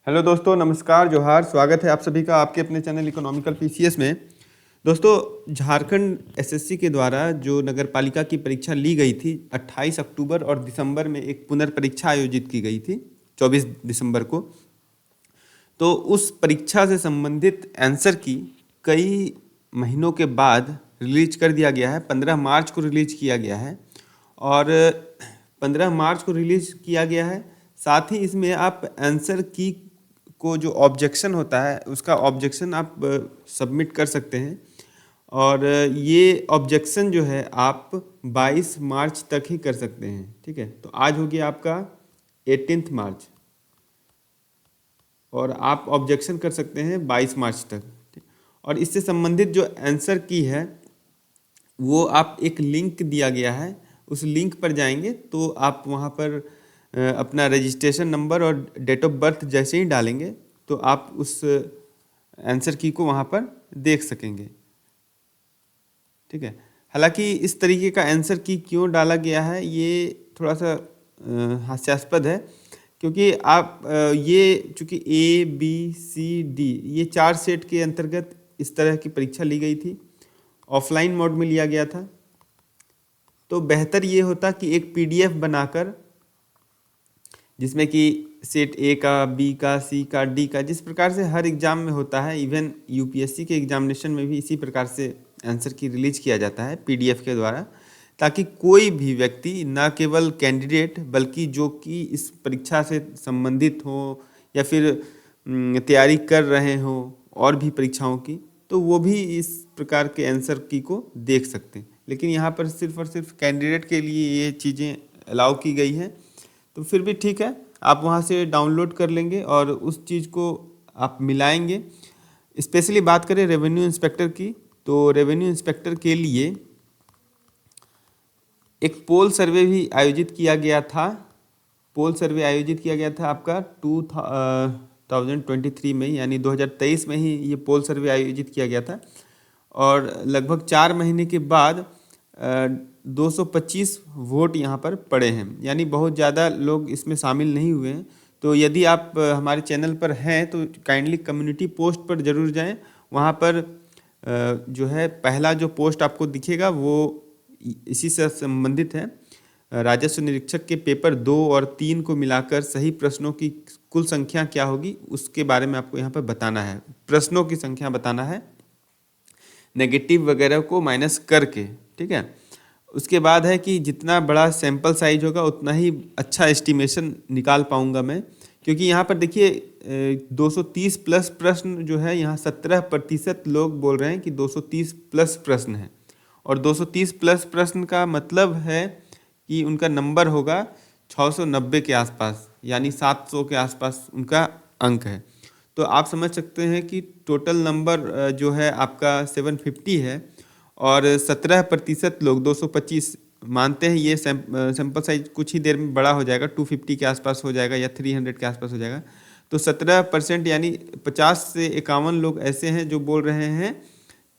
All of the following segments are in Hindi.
हेलो दोस्तों, नमस्कार, जोहार। स्वागत है आप सभी का आपके अपने चैनल इकोनॉमिकल पीसीएस में। दोस्तों, झारखंड एसएससी के द्वारा जो नगर पालिका की परीक्षा ली गई थी 28 अक्टूबर और दिसंबर में एक पुनर्परीक्षा आयोजित की गई थी 24 दिसंबर को। तो उस परीक्षा से संबंधित आंसर की कई महीनों के बाद रिलीज कर दिया गया है। 15 मार्च को रिलीज किया गया है और 15 मार्च को रिलीज किया गया है। साथ ही इसमें आप आंसर की को जो ऑब्जेक्शन होता है उसका ऑब्जेक्शन आप सबमिट कर सकते हैं। और ये ऑब्जेक्शन जो है आप 22 मार्च तक ही कर सकते हैं। ठीक है, तो आज हो गया आपका 18 मार्च और आप ऑब्जेक्शन कर सकते हैं 22 मार्च तक। ठीक? और इससे संबंधित जो आंसर की है वो आप एक लिंक दिया गया है, उस लिंक पर जाएंगे तो आप वहाँ पर अपना रजिस्ट्रेशन नंबर और डेट ऑफ बर्थ जैसे ही डालेंगे तो आप उस आंसर की को वहाँ पर देख सकेंगे। ठीक है, हालांकि इस तरीके का आंसर की क्यों डाला गया है ये थोड़ा सा हास्यास्पद है, क्योंकि आप ये चूँकि ए बी सी डी ये 4 सेट के अंतर्गत इस तरह की परीक्षा ली गई थी, ऑफलाइन मोड में लिया गया था। तो बेहतर ये होता कि एक पीडीएफ बनाकर जिसमें कि सेट ए का, बी का, सी का, डी का, जिस प्रकार से हर एग्ज़ाम में होता है, इवन यूपीएससी के एग्जामिनेशन में भी इसी प्रकार से आंसर की रिलीज किया जाता है पीडीएफ के द्वारा, ताकि कोई भी व्यक्ति, ना केवल कैंडिडेट बल्कि जो कि इस परीक्षा से संबंधित हो या फिर तैयारी कर रहे हो और भी परीक्षाओं की, तो वो भी इस प्रकार के आंसर की को देख सकते हैं। लेकिन यहाँ पर सिर्फ और सिर्फ कैंडिडेट के लिए ये चीज़ें अलाउ की गई हैं। तो फिर भी ठीक है, आप वहाँ से डाउनलोड कर लेंगे और उस चीज़ को आप मिलाएंगे। स्पेशली बात करें रेवेन्यू इंस्पेक्टर की, तो रेवेन्यू इंस्पेक्टर के लिए एक पोल सर्वे भी आयोजित किया गया था। पोल सर्वे आयोजित किया गया था आपका 2023 में, यानी 2023 में ही ये पोल सर्वे आयोजित किया गया था। और लगभग 4 महीने के बाद 225 वोट यहाँ पर पड़े हैं, यानी बहुत ज़्यादा लोग इसमें शामिल नहीं हुए हैं। तो यदि आप हमारे चैनल पर हैं तो काइंडली कम्युनिटी पोस्ट पर ज़रूर जाएं। वहाँ पर जो है पहला जो पोस्ट आपको दिखेगा वो इसी से संबंधित है। राजस्व निरीक्षक के पेपर 2 और 3 को मिलाकर सही प्रश्नों की कुल संख्या क्या होगी उसके बारे में आपको यहाँ पर बताना है। प्रश्नों की संख्या बताना है, नेगेटिव वगैरह को माइनस करके। ठीक है, उसके बाद है कि जितना बड़ा सैंपल साइज होगा उतना ही अच्छा एस्टिमेशन निकाल पाऊंगा मैं, क्योंकि यहाँ पर देखिए 230 प्लस प्रश्न जो है, यहाँ 17% लोग बोल रहे हैं कि 230 प्लस प्रश्न है। और 230 प्लस प्रश्न का मतलब है कि उनका नंबर होगा 690 के आसपास, यानी 700 के आसपास उनका अंक है। तो आप समझ सकते हैं कि टोटल नंबर जो है आपका 750 है और 17% लोग 225 मानते हैं। ये सैंपल साइज कुछ ही देर में बड़ा हो जाएगा, 250 के आसपास हो जाएगा या 300 के आसपास हो जाएगा। तो 17% यानी 50 से 51 लोग ऐसे हैं जो बोल रहे हैं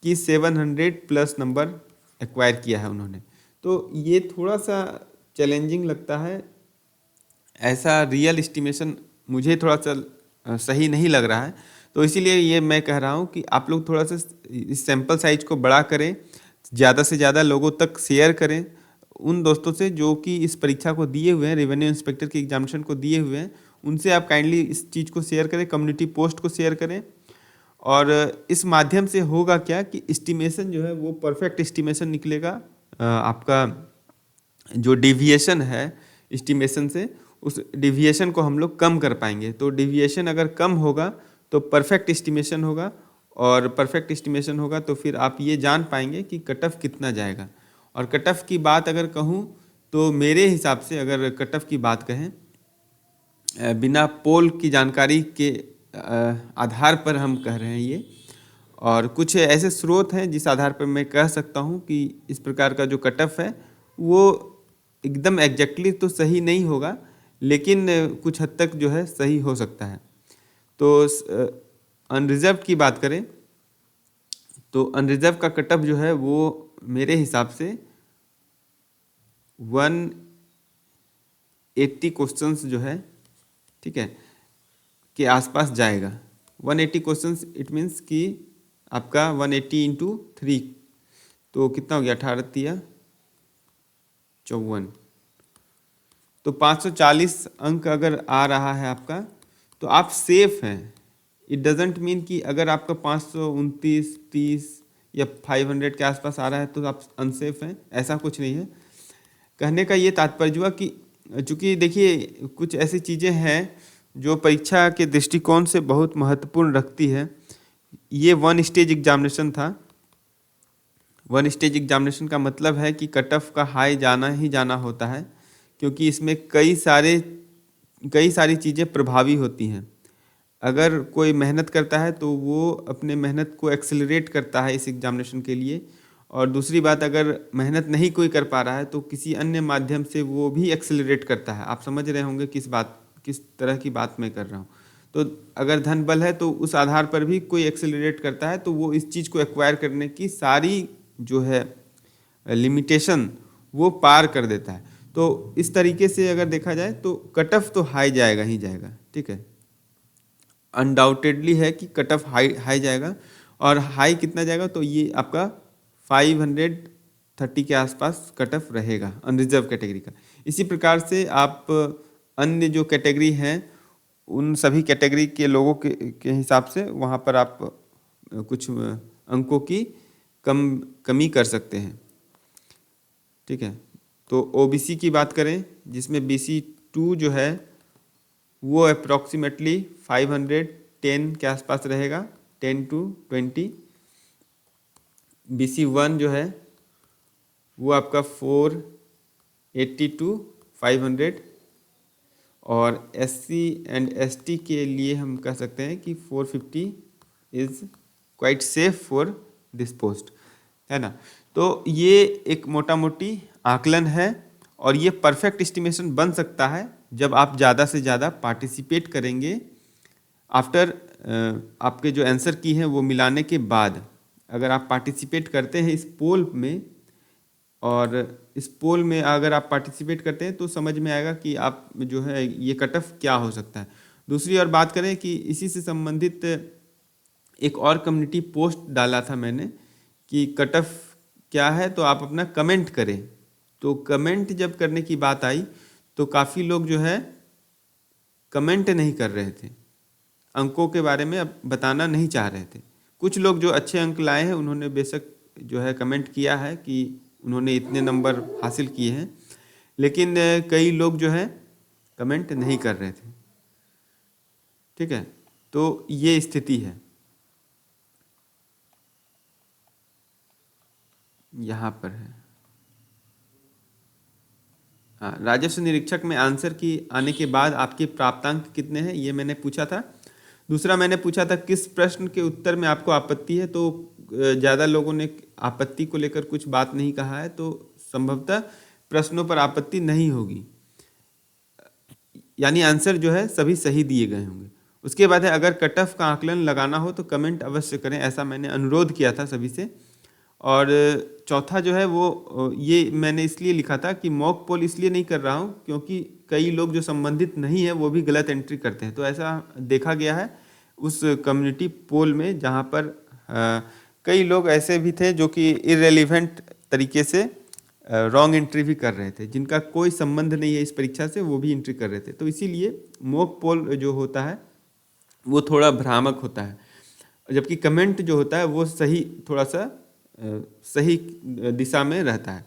कि 700 प्लस नंबर एक्वायर किया है उन्होंने। तो ये थोड़ा सा चैलेंजिंग लगता है, ऐसा रियल एस्टिमेशन मुझे थोड़ा सा सही नहीं लग रहा है। तो इसीलिए ये मैं कह रहा हूँ कि आप लोग थोड़ा सा इस सैंपल साइज को बड़ा करें, ज़्यादा से ज़्यादा लोगों तक शेयर करें, उन दोस्तों से जो कि इस परीक्षा को दिए हुए हैं, रेवेन्यू इंस्पेक्टर की एग्जामिनेशन को दिए हुए हैं, उनसे आप काइंडली इस चीज़ को शेयर करें, कम्युनिटी पोस्ट को शेयर करें। और इस माध्यम से होगा क्या कि एस्टिमेशन जो है वो परफेक्ट एस्टिमेशन निकलेगा। आपका जो डिविएशन है एस्टिमेशन से, उस डिविएशन को हम लोग कम कर पाएंगे। तो डिविएशन अगर कम होगा तो परफेक्ट एस्टिमेशन होगा, और परफेक्ट एस्टिमेशन होगा तो फिर आप ये जान पाएंगे कि कट ऑफ कितना जाएगा। और कट ऑफ की बात अगर कहूँ तो मेरे हिसाब से अगर कट ऑफ की बात कहें, बिना पोल की जानकारी के आधार पर हम कह रहे हैं ये, और कुछ ऐसे स्रोत हैं जिस आधार पर मैं कह सकता हूँ कि इस प्रकार का जो कट ऑफ है वो एकदम एग्जैक्टली तो सही नहीं होगा, लेकिन कुछ हद तक जो है सही हो सकता है। तो अनरिजर्व की बात करें तो अनरिजर्व का कट ऑफ जो है वो मेरे हिसाब से 180 क्वेश्चंस जो है, ठीक है, के आसपास जाएगा। 180 क्वेश्चंस इट मीन्स कि आपका 180 इंटू 3 तो कितना हो गया, 18 तिया 54, तो 540 अंक अगर आ रहा है आपका तो आप सेफ हैं। इट डजेंट मीन कि अगर आपका 529, 30 या 500 के आसपास आ रहा है तो आप अनसेफ हैं, ऐसा कुछ नहीं है। कहने का ये तात्पर्य हुआ कि चूँकि देखिए कुछ ऐसी चीज़ें हैं जो परीक्षा के दृष्टिकोण से बहुत महत्वपूर्ण रखती है। ये 1 स्टेज एग्जामिनेशन था। 1 स्टेज एग्जामिनेशन का मतलब है कि कट ऑफ का हाई जाना ही जाना होता है, क्योंकि इसमें कई सारी चीज़ें प्रभावी होती हैं। अगर कोई मेहनत करता है तो वो अपने मेहनत को एक्सेलरेट करता है इस एग्जामिनेशन के लिए, और दूसरी बात अगर मेहनत नहीं कोई कर पा रहा है तो किसी अन्य माध्यम से वो भी एक्सेलरेट करता है। आप समझ रहे होंगे किस तरह की बात मैं कर रहा हूँ। तो अगर धन बल है तो उस आधार पर भी कोई एक्सेलरेट करता है, तो वो इस चीज़ को एक्वायर करने की सारी जो है लिमिटेशन वो पार कर देता है। तो इस तरीके से अगर देखा जाए तो कट ऑफ तो हाई जाएगा ही जाएगा, ठीक है, अनडाउटेडली है कि कट ऑफ हाई जाएगा। और हाई कितना जाएगा, तो ये आपका 530 के आसपास कट ऑफ रहेगा अनरिजर्व कैटेगरी का। इसी प्रकार से आप अन्य जो कैटेगरी हैं उन सभी कैटेगरी के लोगों के हिसाब से वहाँ पर आप कुछ अंकों की कमी कर सकते हैं, ठीक है। तो ओबीसी की बात करें जिसमें BC2 जो है वो अप्रॉक्सीमेटली 510 के आसपास रहेगा, 10 to 20। BC1 जो है वो आपका 480 to 500, और SC एंड ST के लिए हम कह सकते हैं कि 450 is quite safe for this post, है ना। तो ये एक मोटा मोटी आकलन है, और ये परफेक्ट एस्टिमेशन बन सकता है जब आप ज़्यादा से ज़्यादा पार्टिसिपेट करेंगे। आफ्टर आपके जो आंसर की हैं वो मिलाने के बाद अगर आप पार्टिसिपेट करते हैं इस पोल में, और इस पोल में अगर आप पार्टिसिपेट करते हैं तो समझ में आएगा कि आप जो है ये कट ऑफ क्या हो सकता है। दूसरी और बात करें कि इसी से संबंधित एक और कम्युनिटी पोस्ट डाला था मैंने कि कट ऑफ क्या है, तो आप अपना कमेंट करें। तो कमेंट जब करने की बात आई तो काफ़ी लोग जो है कमेंट नहीं कर रहे थे, अंकों के बारे में अब बताना नहीं चाह रहे थे। कुछ लोग जो अच्छे अंक लाए हैं उन्होंने बेशक जो है कमेंट किया है कि उन्होंने इतने नंबर हासिल किए हैं, लेकिन कई लोग जो है कमेंट नहीं कर रहे थे, ठीक है। तो ये स्थिति है यहाँ पर है। हाँ, राजस्व निरीक्षक में आंसर की आने के बाद आपके प्राप्तांक कितने हैं ये मैंने पूछा था। दूसरा मैंने पूछा था किस प्रश्न के उत्तर में आपको आपत्ति है, तो ज़्यादा लोगों ने आपत्ति को लेकर कुछ बात नहीं कहा है, तो संभवतः प्रश्नों पर आपत्ति नहीं होगी, यानी आंसर जो है सभी सही दिए गए होंगे। उसके बाद है अगर कट ऑफ का आकलन लगाना हो तो कमेंट अवश्य करें, ऐसा मैंने अनुरोध किया था सभी से। और चौथा जो है वो ये मैंने इसलिए लिखा था कि मॉक पोल इसलिए नहीं कर रहा हूँ क्योंकि कई लोग जो संबंधित नहीं है वो भी गलत एंट्री करते हैं। तो ऐसा देखा गया है उस कम्युनिटी पोल में, जहाँ पर कई लोग ऐसे भी थे जो कि इररेलेवेंट तरीके से रॉन्ग एंट्री भी कर रहे थे, जिनका कोई संबंध नहीं है इस परीक्षा से, वो भी एंट्री कर रहे थे। तो इसीलिए मॉक पोल जो होता है वो थोड़ा भ्रामक होता है, जबकि कमेंट जो होता है वो सही, थोड़ा सा सही दिशा में रहता है।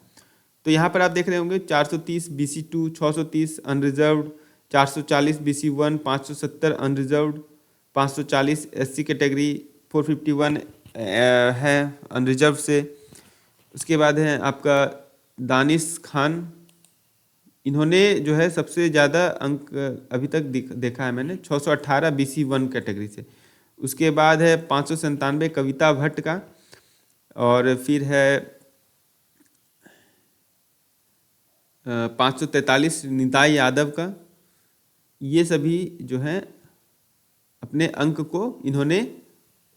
तो यहाँ पर आप देख रहे होंगे 430 BC2, 630 unreserved, 440 BC1, 570 unreserved, 540 SC category, 451 है अनरिजर्व से। उसके बाद है आपका दानिश खान, इन्होंने जो है सबसे ज़्यादा अंक अभी तक देखा है मैंने, 618 BC1 कैटेगरी से। उसके बाद है 597 कविता भट्ट का, और फिर है 543 निताई यादव का। ये सभी जो है अपने अंक को इन्होंने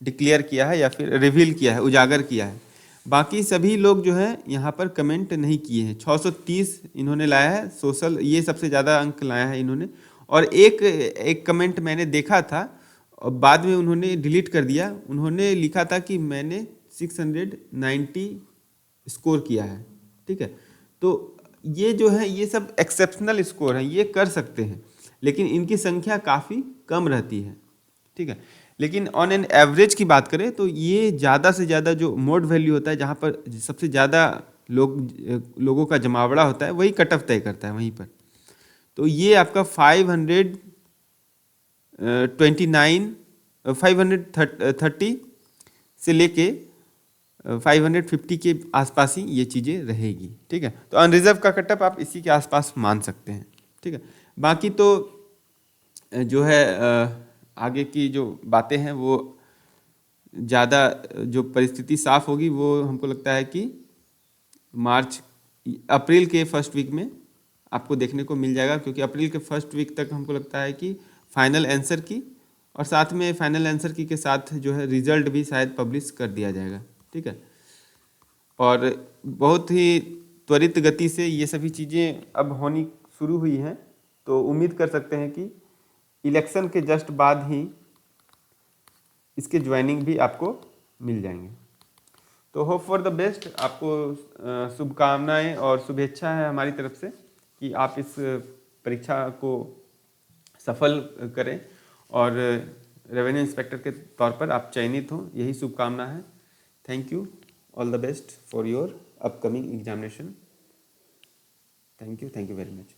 डिक्लेयर किया है या फिर रिवील किया है, उजागर किया है। बाकी सभी लोग जो है यहाँ पर कमेंट नहीं किए हैं। 630 इन्होंने लाया है सोशल, ये सबसे ज़्यादा अंक लाया है इन्होंने, और एक कमेंट मैंने देखा था और बाद में उन्होंने डिलीट कर दिया। उन्होंने लिखा था कि मैंने 690 स्कोर किया है, ठीक है। तो ये जो है ये सब एक्सेप्शनल स्कोर हैं, ये कर सकते हैं, लेकिन इनकी संख्या काफ़ी कम रहती है, ठीक है। लेकिन ऑन एन एवरेज की बात करें तो ये ज़्यादा से ज़्यादा जो मोड वैल्यू होता है, जहाँ पर सबसे ज़्यादा लोगों का जमावड़ा होता है, वही कट ऑफ तय करता है वहीं पर। तो ये आपका 530 से लेके 550 के आसपास ही ये चीज़ें रहेगी, ठीक है। तो अनरिजर्व का कटअप आप इसी के आसपास मान सकते हैं, ठीक है। बाकी तो जो है आगे की जो बातें हैं वो ज़्यादा जो परिस्थिति साफ होगी वो हमको लगता है कि अप्रैल के फर्स्ट वीक में आपको देखने को मिल जाएगा, क्योंकि अप्रैल के फर्स्ट वीक तक हमको लगता है कि फाइनल आंसर की और साथ में फाइनल आंसर की के साथ जो है रिजल्ट भी शायद पब्लिश कर दिया जाएगा, ठीक है। और बहुत ही त्वरित गति से ये सभी चीज़ें अब होनी शुरू हुई हैं, तो उम्मीद कर सकते हैं कि इलेक्शन के जस्ट बाद ही इसके ज्वाइनिंग भी आपको मिल जाएंगे। तो होप फॉर द बेस्ट, आपको शुभकामनाएं और शुभेच्छा है हमारी तरफ से कि आप इस परीक्षा को सफल करें और रेवेन्यू इंस्पेक्टर के तौर पर आप चयनित हों, यही शुभकामना है। Thank you, all the best for your upcoming examination. Thank you very much.